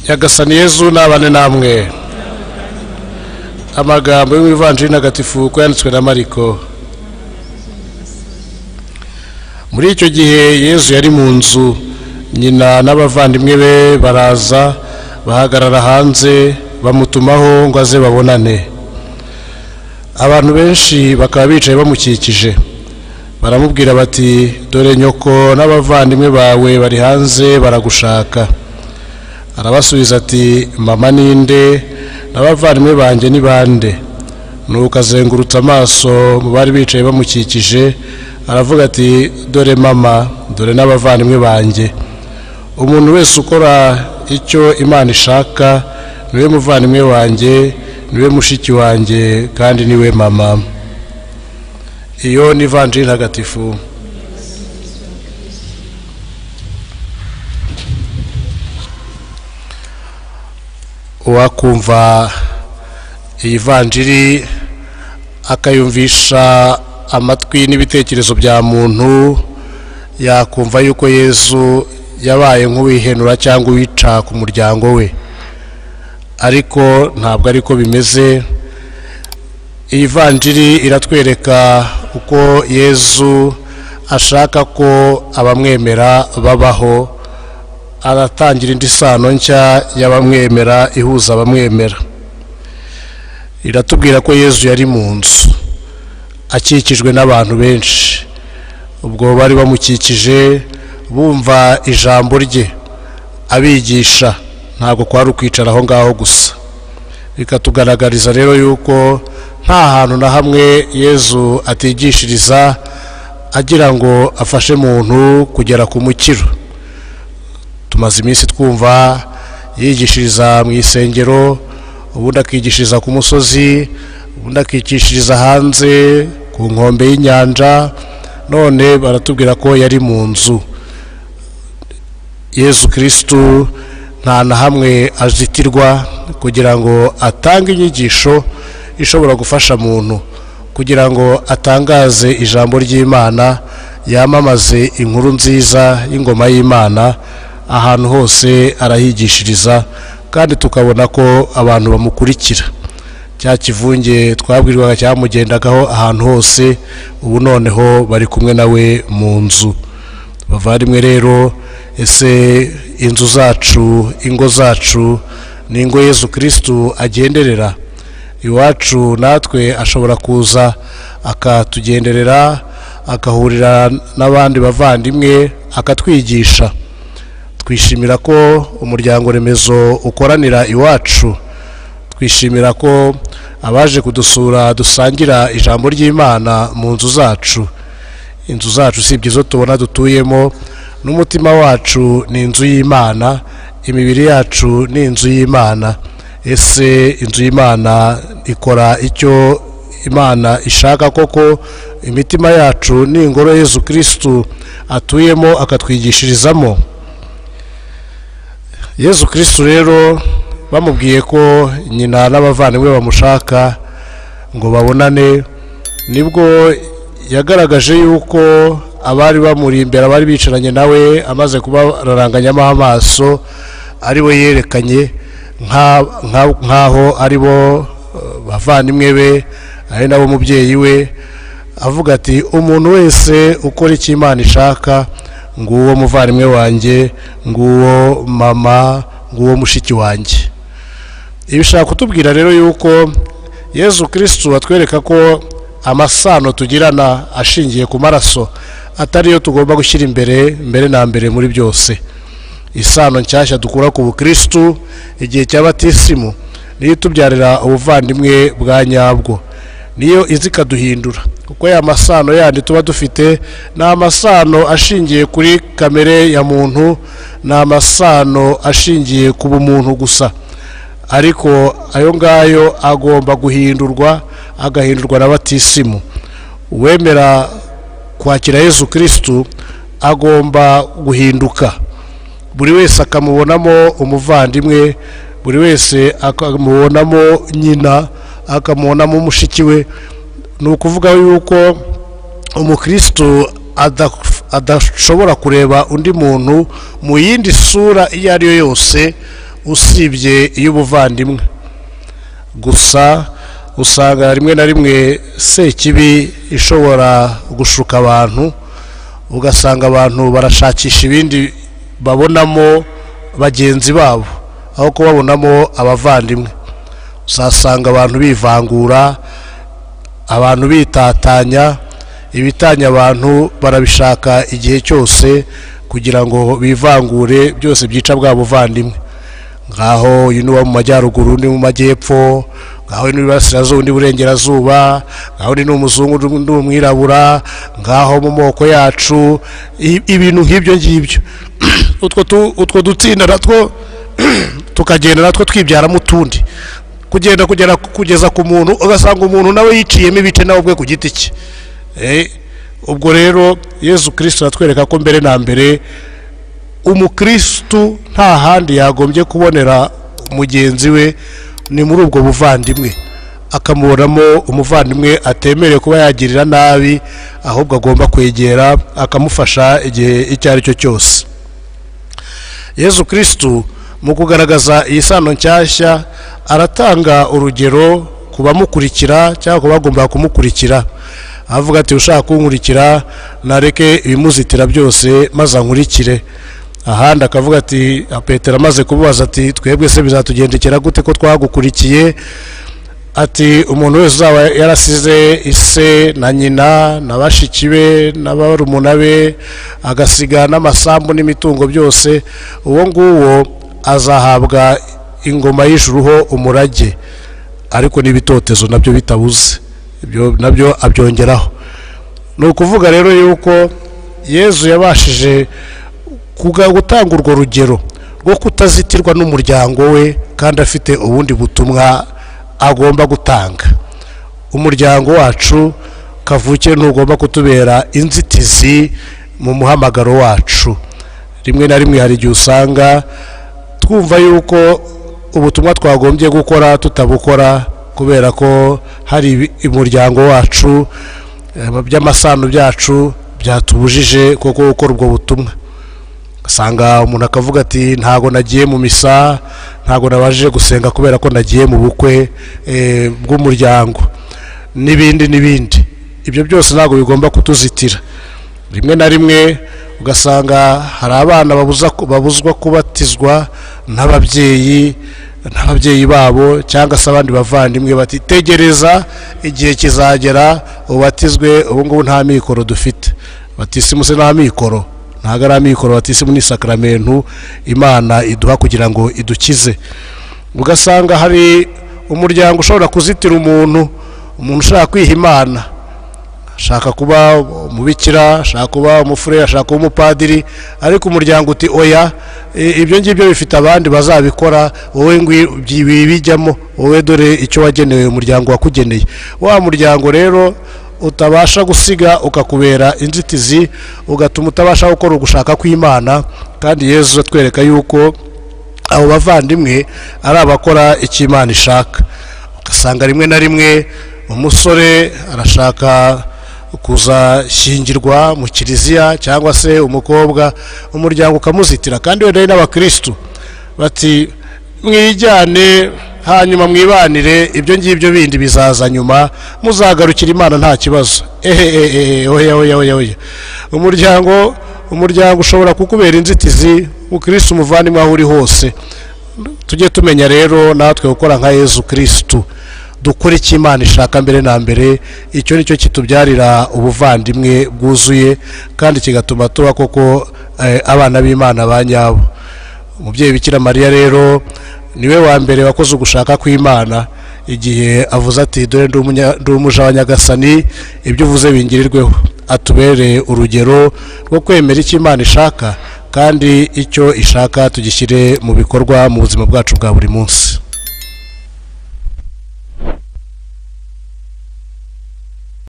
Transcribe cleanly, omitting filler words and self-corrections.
Nyagasani Yezu nabane namwe. Amagambo y'Ivanjiri ntagatifu uko yanditswe na Mariko. Muri icyo gihe Yezu yari mu nzu, nyina n'abavandimwe be baraza bahagarara hanze bamutumaho ngo aze babonane. Abantu benshi bakaba bicaye bamukikije, baramubwira bati, dore nyoko n'abavandimwe bawe bari hanze baragushaka. Arabasubiza ati, mama ninde n'abavandimwe banjye ni bande? Nuko azengurutsa amaso mu bari bicaye bamukikije, aravuga ati, dore mama, dore n'abavandimwe banjye. Umuntu wese ukora icyo Imana ishaka niwe muvandimwe wanjye, niwe mushiki wanjye, kandi niwe mama. Iyo ni Ivanjiri ntagatifu. Uwakumva iyi Ivanjiri akayumvisha amatwi n'ibitekerezo bya muntu, yakumva yuko Yezu yabaye nk'uwihenura cyangwa uwica ku muryango we. Ariko ntabwo ariko bimeze. Iyi Ivanjiri iratwereka uko Yezu ashaka ko abamwemera babaho, aratangira indi sano nshya y'abamwemera ihuza abamwemera. Iratubwira ko Yezu yari mu nzu akikijwe n'abantu benshi. Ubwo bari bamukikije bumva ijambo rye abigisha, ntabwo kwari ukwicara aho ngaho gusa. Bikatugaragariza rero yuko nta hantu na hamwe Yezu atigishiriza agira ngo afashe muntu kugera ku mukiro. Tumaze iminsi twumva yigishiriza mu isengero, ubundi akigishiriza ku musozi, ubundi akigishiriza hanze ku nkombe y'inyanja, none baratubwira ko yari mu nzu. Yezu Kristu nta na hamwe azitirwa kugira ngo atange inyigisho ishobora gufasha muntu, kugira ngo atangaze ijambo ry'Imana, yamamaze inkuru nziza y'ingoma y'Imana. Ahantu hose arahigishiriza, kandi tukabona ko abantu bamukurikira. Cya kivunge twabwirwaga cyamugendagaho ahantu hose, ubu noneho bari kumwe nawe mu nzu. Bavandimwe rero, ese inzu zacu, ingo zacu ni ingo Yezu Kristu agenderera? Iwacu natwe ashobora kuza akatugenderera, akahurira n'abandi bavandimwe akatwigisha. Twishimira ko umuryango remezo ukoranira iwacu. Twishimira ko abaje kudusura dusangira ijambo ry'Imana mu nzu zacu. Inzu zacu si ibyizo tubona dutuyemo, n'umutima wacu ni inzu y'Imana, imibiri yacu ni inzu y'Imana. Ese inzu y'Imana ikora icyo Imana ishaka koko? Imitima yacu ni ingoro Yezu Kristu atuyemo akatwigishirizamo. Yezu Kristu rero bamubwiye ko nyina n'abavandimwe bamushaka ngo babonane, nibwo yagaragaje yuko abari bamuri imbere, abari bicaranye nawe amaze kubararanganyamo amaso, ari we yerekanye nk'aho ari bo bavandimwe be, ari nabo mubyeyi we, avuga ati, umuntu wese ukora icyo Imana ishaka, nguwo muvandimwe wanjye, nguwo mama, nguwo mushiki wanjye. Ibishaka kutubwira rero yuko Yezu Kristu atwereka ko amasano tugirana ashingiye ku maraso atariyo tugomba gushyira mbere na mbere muri byose. Isano nshyashya dukura ku Bukristu igihe cy'abatisimu niyo tubyarira ubuvandimwe bwa nyabwo, niyo izikaduhindura. Kuko ya masano yandi tuba dufite ni amasano ashingiye kuri kamere ya muntu, ni amasano ashingiye ku bumuntu gusa. Ariko ayo ngayo agomba guhindurwa, agahindurwa n'abatisimu. Uwemera kwakira Yezu Kristu agomba guhinduka. Buri wese akamubonamo umuvandimwe, buri wese akamubonamo nyina, akamubonamo mushiki we. Ni ukuvuga yuko umukristo adashobora kureba undi muntu mu yindi sura iyo ari yo yose usibye iy'ubuvandimwe. Gusa usanga rimwe na rimwe sekibi ishobora gushuka abantu, ugasanga abantu barashakisha ibindi babonamo bagenzi babo aho kubabonamo abavandimwe. Usasanga abantu bivangura, abantu bitatanya, ibitanya abantu barabishaka igihe cyose kugira ngo bivangure, byose byica bwa buvandimwe. Ngaho uyu ni uwo mu majyaruguru, undi mu majyepfo, ngaho ni iburasirazuba, undi iburengerazuba, ngaho ni umuzungu, undi umwirabura, ngaho mu moko yacu, ibintu nk'ibyo ngibyo. Utwo dutsinda natwo tukagenda natwo twibyaramo utundi, kugeza ku muntu ugasanga umuntu nawe yiciyemo ibice nawe ubwe ku giti cye. Ubwo rero Yezu Kristo atwereka ko mbere na mbere umukristu nta handi yagombye kubonera mugenzi we ni muri ubwo buvandimwe, akamubonamo umuvandimwe atemerewe kuba yagirira nabi, ahubwo agomba kwegera akamufasha igihe icyo ari cyo cyose. Yezu Kristo mu kugaragaza iyi sano nshyashya aratanga urugero ku bamukurikira cyangwa ku bagomba kumukurikira, avuga ati ushaka kunkurikira nareke ibimuzitira byose maze ankurikire. Ahandi akavuga ati, Petero amaze kumubaza ati twebwe se bizatugendekera gute ko twagukurikiye, ati umuntu wese uzaba yarasize ise na nyina na bashiki be n'abarumuna be agasiga n'amasambu n'imitungo byose, uwo nguwo azahabwa ingoma y'ijuru umurage, ariko n'ibitotezo nabyo bitabuze, ibyo nabyo abyongeraho. Ni ukuvuga rero yuko Yezu yabashije gutanga urwo rugero rwo kutazitirwa n'umuryango we kandi afite ubundi butumwa agomba gutanga. Umuryango wacu kavukire ntugomba kutubera inzitizi mu muhamagaro wacu. Rimwe na rimwe hari igihe usanga twumva yuko ubutumwa twagombye gukora tutabukora kubera ko hari umuryango wacu, by'amasano byacu byatubujije koko gukora ubwo butumwa. Usanga umuntu akavuga ati ntago nagiye mu misa, ntago nabajije gusenga kubera ko nagiye mu bukwe bw'umuryango n'ibindi. Ibyo byose ntago bigomba kutuzitira. Rimwe na rimwe ugasanga hari abana babuzwa kubatizwa n'ababyeyi babo cyangwa se abandi bavandimwe, bati tegereza igihe kizagera ubatizwe, ubu ngubu nta mikoro dufite. Batisimu se nta mikoro, ntago ari amikoro. Batisimu ni sakramentu Imana iduha kugira ngo idukize. Ugasanga hari umuryango ushobora kuzitira umuntu ushaka kwiha Imana, ashaka kuba umubikira, ashaka kuba umufurere, ashaka kuba umupadiri, ariko umuryango uti oya, ibyo ngibyo bifite abandi bazabikora, wowe bijyamo, wowe dore icyo wagenewe, umuryango wakugeneye. Wa muryango rero utabasha gusiga ukakubera inzitizi, ugatuma utabasha gukora ugushaka kw'Imana. Kandi Yezu atwereka yuko abo bavandimwe ari abakora icyo Imana ishaka. Ugasanga rimwe na rimwe umusore arashaka kuzashyingirwa mu kiliziya cyangwa se umukobwa, umuryango ukamuzitira, kandi wenda n'abakristu bati mwijyane hanyuma mwibanire, ibyo ngibyo bindi bizaza nyuma, muzagarukira Imana nta kibazo. Oya. Umuryango ushobora kukubera inzitizi, ukristo umuvandimwe aho uri hose. Tujye tumenya rero natwe gukora nka Yezu Kristo, dukora icyo Imana ishaka mbere na mbere. Icyo nicyo kitubyarira ubuvandimwe bwuzuye kandi kigatuma tuba koko abana b'Imana ba nyabo. Umubyeyi Bikira Mariya rero niwe wa mbere wakoze ugushaka kw'Imana, igihe avuze ati dore ndi umuja wa Nyagasani, ibyo uvuze bingirirweho. Atubere urugero rwo kwemera icyo Imana ishaka, kandi icyo ishaka tugishyire mu bikorwa mu buzima bwacu bwa buri munsi.